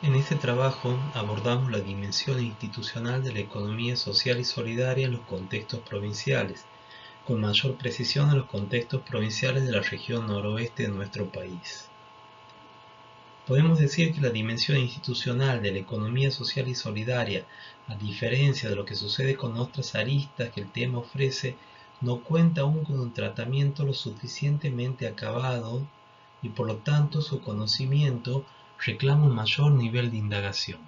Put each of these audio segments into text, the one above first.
En este trabajo abordamos la dimensión institucional de la economía social y solidaria en los contextos provinciales, con mayor precisión en los contextos provinciales de la región noroeste de nuestro país. Podemos decir que la dimensión institucional de la economía social y solidaria, a diferencia de lo que sucede con otras aristas que el tema ofrece, no cuenta aún con un tratamiento lo suficientemente acabado y por lo tanto su conocimiento reclama un mayor nivel de indagación.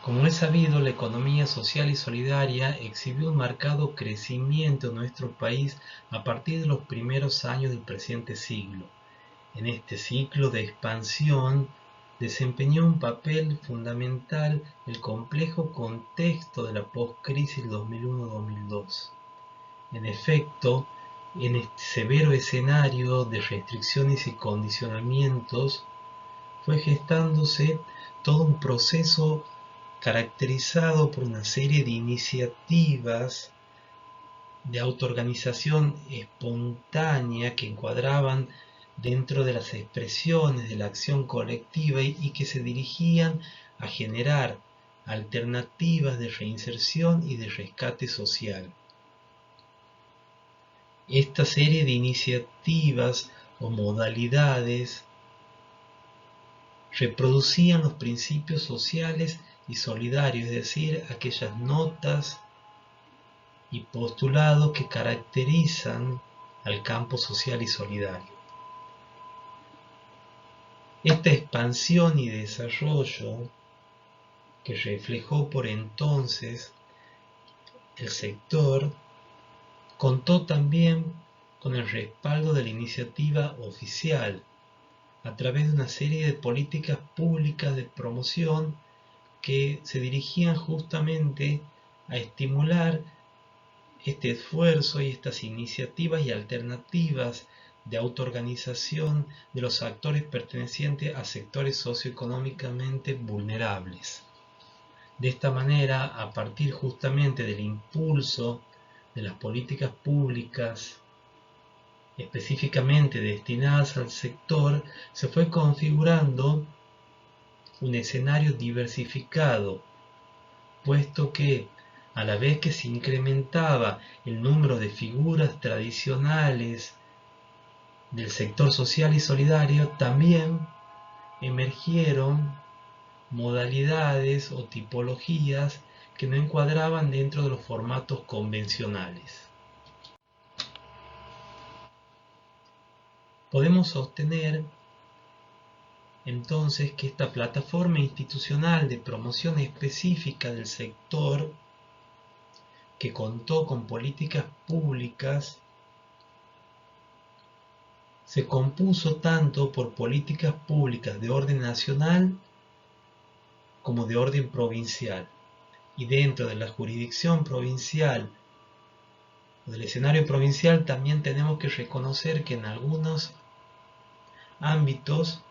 Como es sabido, la economía social y solidaria exhibió un marcado crecimiento en nuestro país a partir de los primeros años del presente siglo. En este ciclo de expansión desempeñó un papel fundamental el complejo contexto de la postcrisis 2001-2002. En efecto, en este severo escenario de restricciones y condicionamientos fue gestándose todo un proceso caracterizado por una serie de iniciativas de autoorganización espontánea que encuadraban dentro de las expresiones de la acción colectiva y que se dirigían a generar alternativas de reinserción y de rescate social. Esta serie de iniciativas o modalidades reproducían los principios sociales y solidarios, es decir, aquellas notas y postulados que caracterizan al campo social y solidario. Esta expansión y desarrollo que reflejó por entonces el sector contó también con el respaldo de la iniciativa oficial a través de una serie de políticas públicas de promoción que se dirigían justamente a estimular este esfuerzo y estas iniciativas y alternativas de autoorganización de los actores pertenecientes a sectores socioeconómicamente vulnerables. De esta manera, a partir justamente del impulso de las políticas públicas específicamente destinadas al sector, se fue configurando un escenario diversificado, puesto que a la vez que se incrementaba el número de figuras tradicionales del sector social y solidario, también emergieron modalidades o tipologías que no encuadraban dentro de los formatos convencionales. Podemos sostener entonces que esta plataforma institucional de promoción específica del sector, que contó con políticas públicas, se compuso tanto por políticas públicas de orden nacional como de orden provincial. Y dentro de la jurisdicción provincial o del escenario provincial también tenemos que reconocer que en algunos ámbitos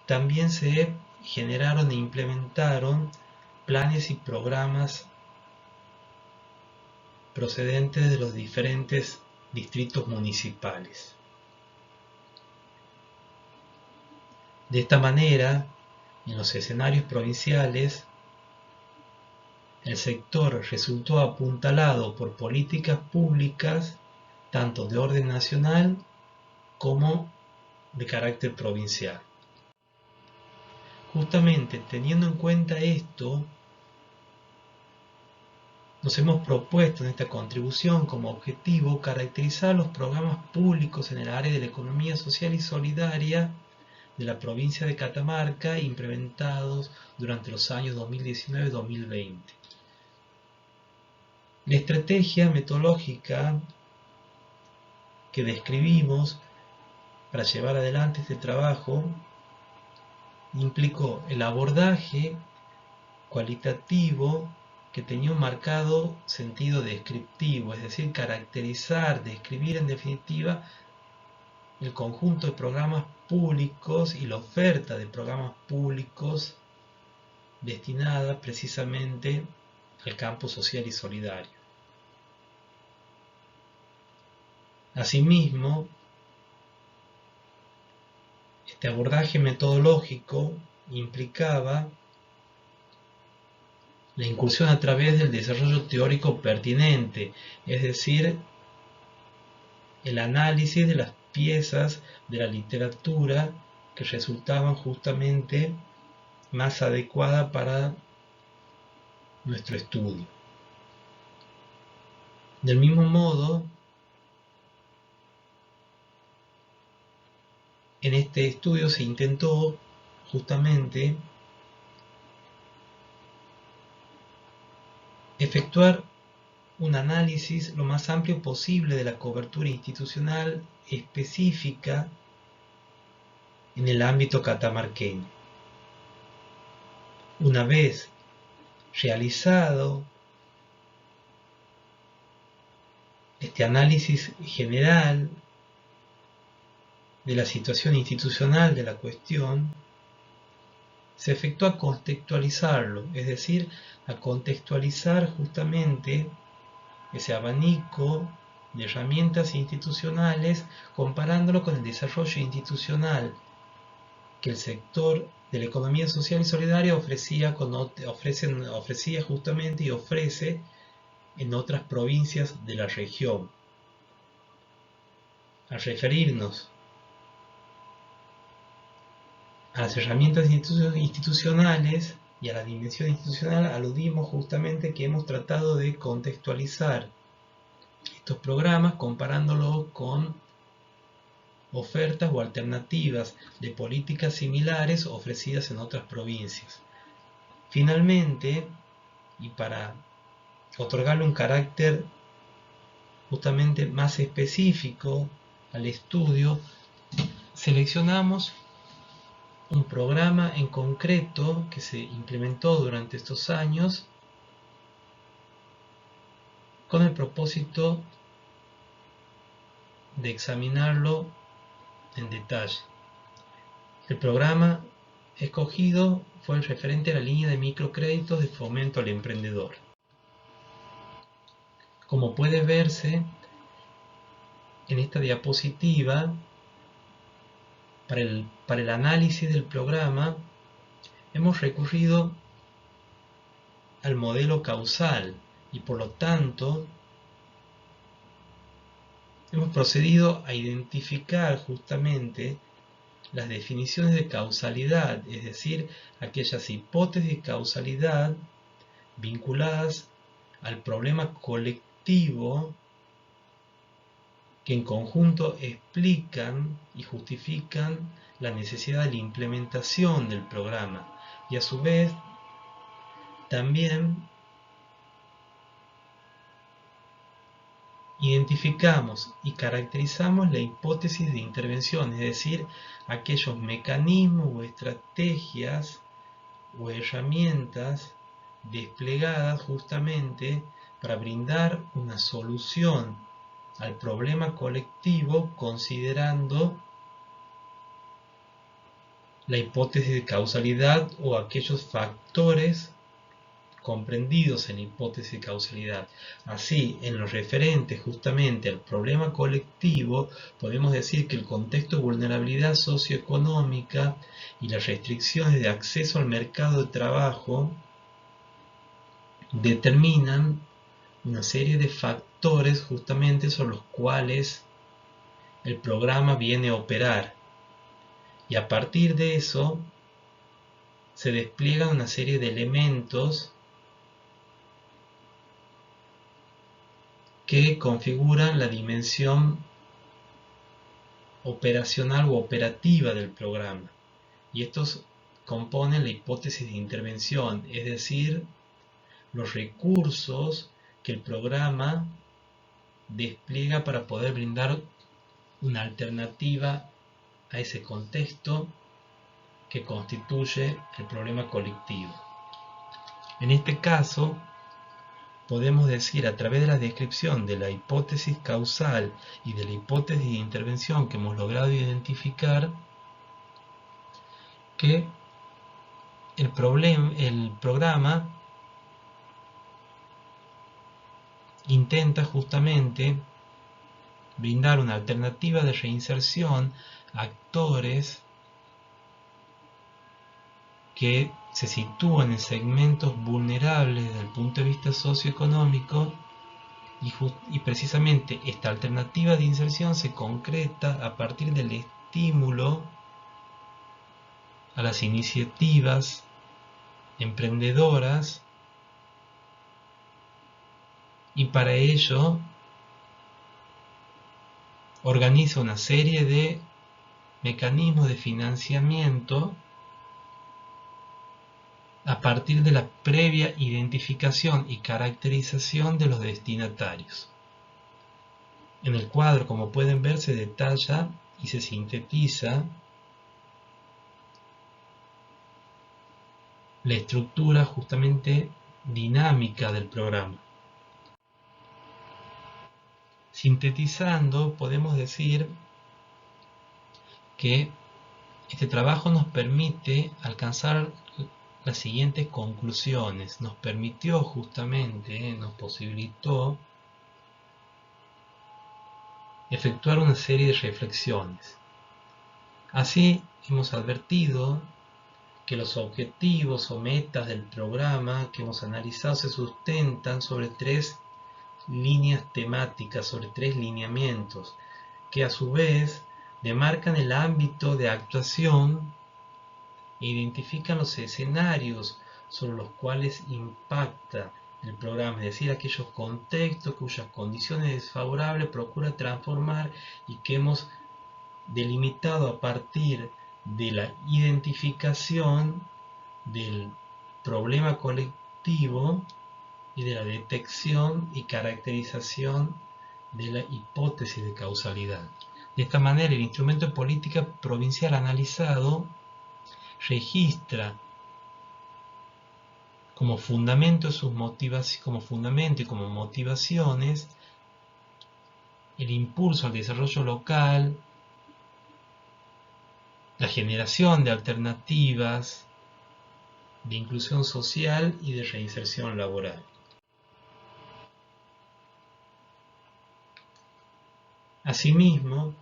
también se generaron e implementaron planes y programas procedentes de los diferentes distritos municipales. De esta manera, en los escenarios provinciales, el sector resultó apuntalado por políticas públicas tanto de orden nacional como de carácter provincial. Justamente teniendo en cuenta esto, nos hemos propuesto en esta contribución como objetivo caracterizar los programas públicos en el área de la economía social y solidaria de la provincia de Catamarca implementados durante los años 2019-2020. La estrategia metodológica que describimos para llevar adelante este trabajo implicó el abordaje cualitativo que tenía un marcado sentido descriptivo, es decir, caracterizar, describir en definitiva el conjunto de programas públicos y la oferta de programas públicos destinada precisamente al campo social y solidario. Asimismo, Este abordaje metodológico implicaba la incursión a través del desarrollo teórico pertinente, es decir, el análisis de las piezas de la literatura que resultaban justamente más adecuada para nuestro estudio. Del mismo modo, en este estudio se intentó justamente efectuar un análisis lo más amplio posible de la cobertura institucional específica en el ámbito catamarqueño. Una vez realizado este análisis general de la situación institucional de la cuestión, se efectúa a contextualizarlo, es decir, a contextualizar justamente ese abanico de herramientas institucionales comparándolo con el desarrollo institucional que el sector de la economía social y solidaria ofrecía justamente y ofrece en otras provincias de la región. Al referirnos a las herramientas institucionales y a la dimensión institucional, aludimos justamente que hemos tratado de contextualizar estos programas comparándolos con ofertas o alternativas de políticas similares ofrecidas en otras provincias. Finalmente, y para otorgarle un carácter justamente más específico al estudio, seleccionamos un programa en concreto que se implementó durante estos años con el propósito de examinarlo en detalle. El programa escogido fue el referente a la línea de microcréditos de fomento al emprendedor. Como puede verse en esta diapositiva, para el análisis del programa hemos recurrido al modelo causal y por lo tanto hemos procedido a identificar justamente las definiciones de causalidad, es decir, aquellas hipótesis de causalidad vinculadas al problema colectivo que en conjunto explican y justifican la necesidad de la implementación del programa y a su vez también identificamos y caracterizamos la hipótesis de intervención, es decir, aquellos mecanismos o estrategias o herramientas desplegadas justamente para brindar una solución al problema colectivo considerando la hipótesis de causalidad o aquellos factores comprendidos en la hipótesis de causalidad. Así, en lo referente justamente al problema colectivo, podemos decir que el contexto de vulnerabilidad socioeconómica y las restricciones de acceso al mercado de trabajo determinan una serie de factores justamente sobre los cuales el programa viene a operar. Y a partir de eso se despliegan una serie de elementos que configuran la dimensión operacional u operativa del programa. Y estos componen la hipótesis de intervención, es decir, los recursos que el programa despliega para poder brindar una alternativa a ese contexto que constituye el problema colectivo. En este caso, podemos decir a través de la descripción de la hipótesis causal y de la hipótesis de intervención que hemos logrado identificar que el programa intenta justamente brindar una alternativa de reinserción a actores que se sitúan en segmentos vulnerables desde el punto de vista socioeconómico, y precisamente esta alternativa de inserción se concreta a partir del estímulo a las iniciativas emprendedoras, y para ello organiza una serie de mecanismos de financiamiento a partir de la previa identificación y caracterización de los destinatarios. En el cuadro, como pueden ver, se detalla y se sintetiza la estructura justamente dinámica del programa. Sintetizando, podemos decir que este trabajo nos permite alcanzar las siguientes conclusiones. Nos permitió justamente, nos posibilitó efectuar una serie de reflexiones. Así, hemos advertido que los objetivos o metas del programa que hemos analizado se sustentan sobre 3 líneas temáticas, sobre 3 lineamientos, que a su vez demarcan el ámbito de actuación e identifican los escenarios sobre los cuales impacta el programa, es decir, aquellos contextos cuyas condiciones desfavorables procura transformar y que hemos delimitado a partir de la identificación del problema colectivo y de la detección y caracterización de la hipótesis de causalidad. De esta manera, el instrumento de política provincial analizado registra como fundamento y como motivaciones el impulso al desarrollo local, la generación de alternativas de inclusión social y de reinserción laboral. Asimismo,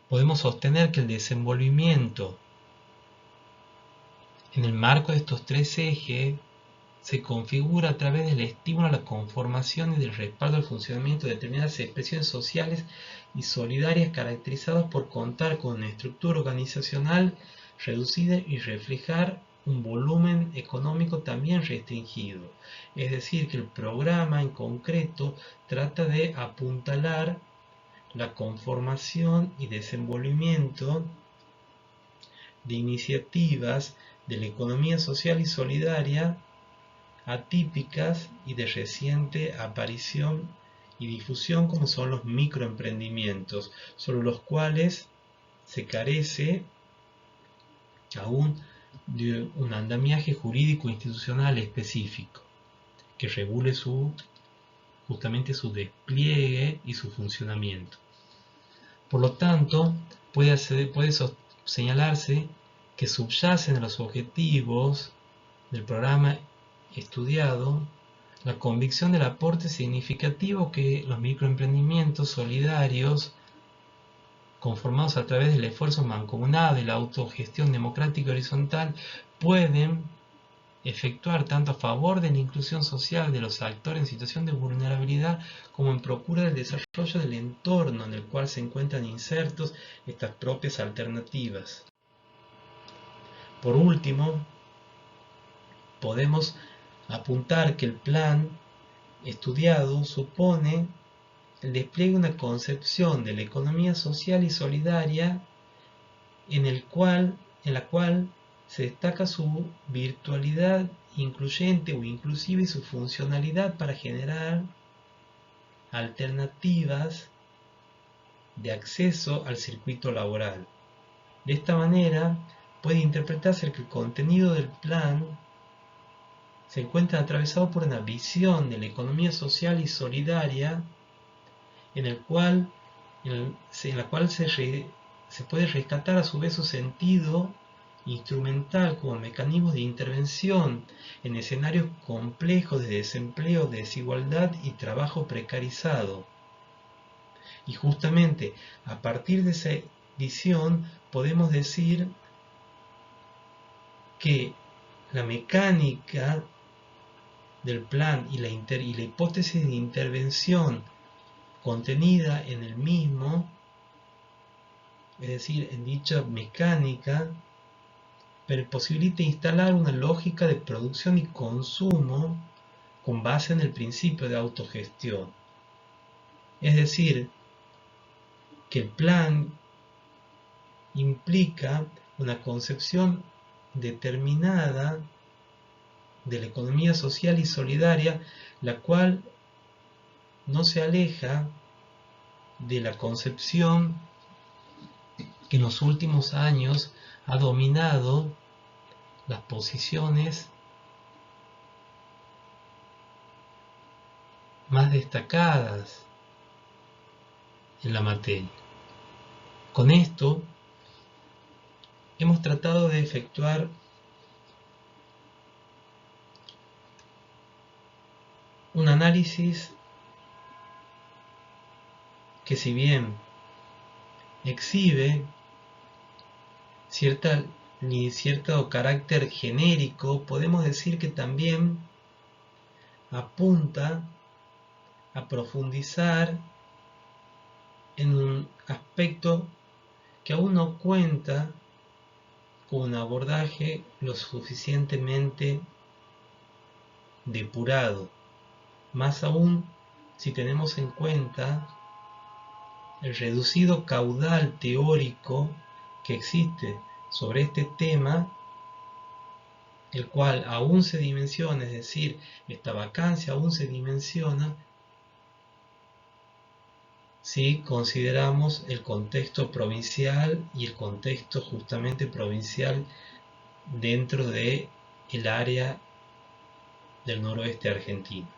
podemos sostener que el desenvolvimiento en el marco de estos 3 ejes se configura a través del estímulo a la conformación y del respaldo al funcionamiento de determinadas expresiones sociales y solidarias caracterizadas por contar con una estructura organizacional reducida y reflejar un volumen económico también restringido. Es decir, que el programa en concreto trata de apuntalar la conformación y desenvolvimiento de iniciativas de la economía social y solidaria atípicas y de reciente aparición y difusión, como son los microemprendimientos, sobre los cuales se carece aún de un andamiaje jurídico institucional específico que regule justamente su despliegue y su funcionamiento. Por lo tanto, puede señalarse que subyacen a los objetivos del programa estudiado la convicción del aporte significativo que los microemprendimientos solidarios, conformados a través del esfuerzo mancomunado y la autogestión democrática horizontal, pueden efectuar tanto a favor de la inclusión social de los actores en situación de vulnerabilidad como en procura del desarrollo del entorno en el cual se encuentran insertos estas propias alternativas. Por último, podemos apuntar que el plan estudiado supone el despliegue de una concepción de la economía social y solidaria en la cual se destaca su virtualidad incluyente o inclusiva y su funcionalidad para generar alternativas de acceso al circuito laboral. De esta manera puede interpretarse que el contenido del plan se encuentra atravesado por una visión de la economía social y solidaria en la cual se puede rescatar a su vez su sentido instrumental como mecanismo de intervención en escenarios complejos de desempleo, desigualdad y trabajo precarizado. Y justamente a partir de ese visión podemos decir que la mecánica del plan y la hipótesis de intervención contenida en el mismo, es decir, en dicha mecánica, posibilita instalar una lógica de producción y consumo con base en el principio de autogestión. Es decir, que el plan implica una concepción determinada de la economía social y solidaria, la cual no se aleja de la concepción que en los últimos años ha dominado las posiciones más destacadas en la materia. Con esto hemos tratado de efectuar un análisis que, si bien exhibe cierto carácter genérico, podemos decir que también apunta a profundizar en un aspecto que aún no cuenta con un abordaje lo suficientemente depurado, más aún si tenemos en cuenta el reducido caudal teórico que existe sobre este tema, el cual aún se dimensiona, es decir, esta vacancia aún se dimensiona si consideramos el contexto provincial y el contexto justamente provincial dentro del área del noroeste argentino.